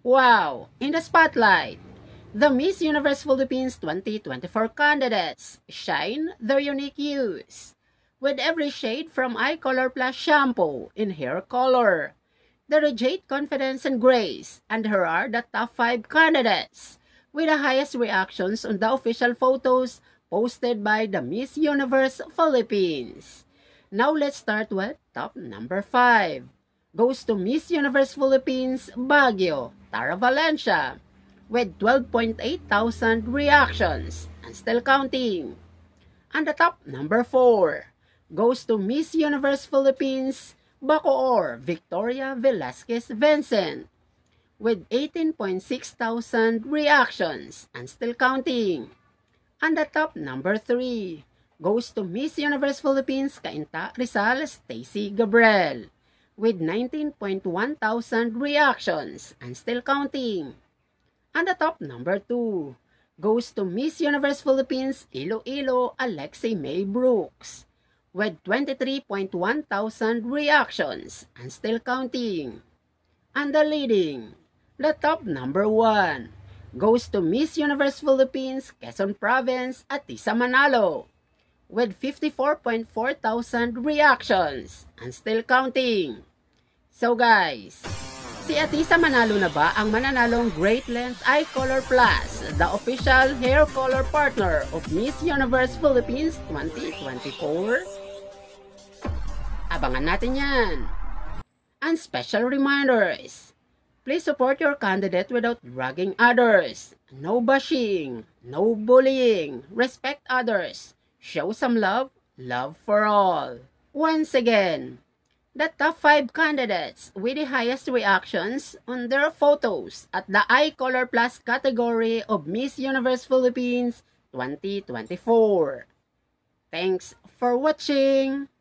Wow! In the spotlight, the Miss Universe Philippines 2024 candidates shine their unique hues, with every shade from eye color plus shampoo in hair color. They radiate confidence and grace, and here are the top 5 candidates with the highest reactions on the official photos posted by the Miss Universe Philippines. Now let's start with top number 5. Goes to Miss Universe Philippines Baguio, Tara Valencia, with 12.8 thousand reactions and still counting. And the top number 4 goes to Miss Universe Philippines Bacoor, Victoria Velasquez Vincent, with 18.6 thousand reactions and still counting. And the top number 3 goes to Miss Universe Philippines Cainta Rizal Stacy Gabriel, with 19.1 thousand reactions and still counting. And the top number 2 goes to Miss Universe Philippines Iloilo Alexei May Brooks, with 23.1 thousand reactions and still counting. And the top number 1 goes to Miss Universe Philippines Quezon Province Atisa Manalo, with 54.4 thousand reactions and still counting. So guys, si Atisa Manalo na ba ang mananalong Great Lens Eye Color Plus, the official hair color partner of Miss Universe Philippines 2024? Abangan natin yan. And special reminders, please support your candidate without dragging others. No bashing, no bullying, respect others, show some love, love for all. Once again, the top 5 candidates with the highest reactions on their photos at the Eye Color Plus category of Miss Universe Philippines 2024. Thanks for watching!